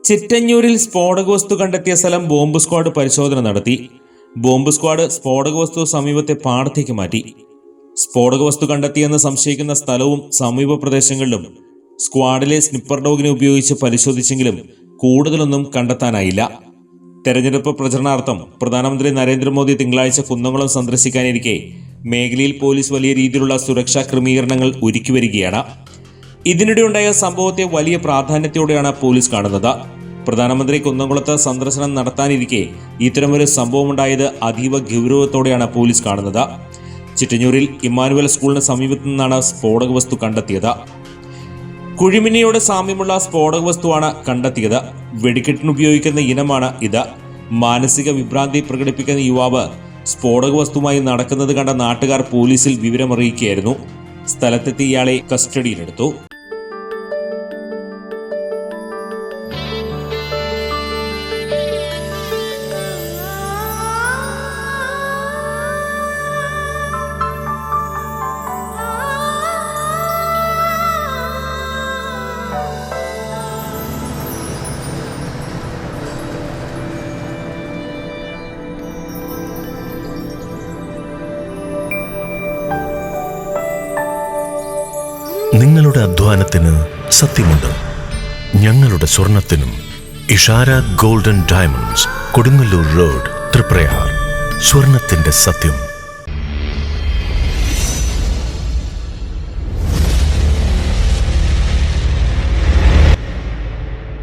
ചിറ്റഞ്ഞൂരിൽ സ്ഫോടകവസ്തു കണ്ടെത്തിയ സ്ഥലം bomb squad പരിശോധന നടത്തി. ബോംബ് സ്ക്വാഡ് സ്ഫോടകവസ്തു സമീപത്തെ പാടത്തേക്ക് മാറ്റി. സ്ഫോടകവസ്തു കണ്ടെത്തിയെന്ന് സംശയിക്കുന്ന സ്ഥലവും സമീപ പ്രദേശങ്ങളിലും സ്ക്വാഡിലെ സ്നിപ്പർ ഡോഗിനെ ഉപയോഗിച്ച് പരിശോധിച്ചെങ്കിലും കൂടുതലൊന്നും കണ്ടെത്താനായില്ല. തെരഞ്ഞെടുപ്പ് പ്രചരണാർത്ഥം പ്രധാനമന്ത്രി നരേന്ദ്രമോദി തിങ്കളാഴ്ച കുന്നംകുളം സന്ദർശിക്കാനിരിക്കെ മേഖലയിൽ പോലീസ് വലിയ രീതിയിലുള്ള സുരക്ഷാ ക്രമീകരണങ്ങൾ ഒരുക്കിവരികയാണ്. ഇതിനിടെയുണ്ടായ സംഭവത്തെ വലിയ പ്രാധാന്യത്തോടെയാണ് പോലീസ് കാണുന്നത്. പ്രധാനമന്ത്രി കുന്നംകുളത്ത് സന്ദർശനം നടത്താനിരിക്കെ ഇത്തരമൊരു സംഭവമുണ്ടായത് അതീവ ഗൗരവത്തോടെയാണ് പോലീസ് കാണുന്നത്. ചിറ്റഞ്ഞൂരിൽ ഇമ്മാനുവൽ സ്കൂളിന് സമീപത്തു നിന്നാണ് സ്ഫോടക വസ്തു കണ്ടെത്തിയത്. കുഴിമിന്നിയോട് സാമ്യമുള്ള സ്ഫോടക വസ്തുവാണ് കണ്ടെത്തിയത്. വെടിക്കെട്ടിനുപയോഗിക്കുന്ന ഇനമാണ് ഇത്. മാനസിക വിഭ്രാന്തി പ്രകടിപ്പിക്കുന്ന യുവാവ് സ്ഫോടക വസ്തുമായി നടക്കുന്നത് കണ്ട നാട്ടുകാർ പോലീസിൽ വിവരമറിയിക്കുകയായിരുന്നു. സ്ഥലത്തെത്തി ഇയാളെ കസ്റ്റഡിയിലെടുത്തു. നിങ്ങളുടെ അധ്വാനത്തിന് സത്യമുണ്ട്. ഞങ്ങളുടെ സ്വർണത്തിനും. Ishara golden diamonds, Kodungallur road, Triprayar. സ്വർണത്തിന്റെ സത്യം.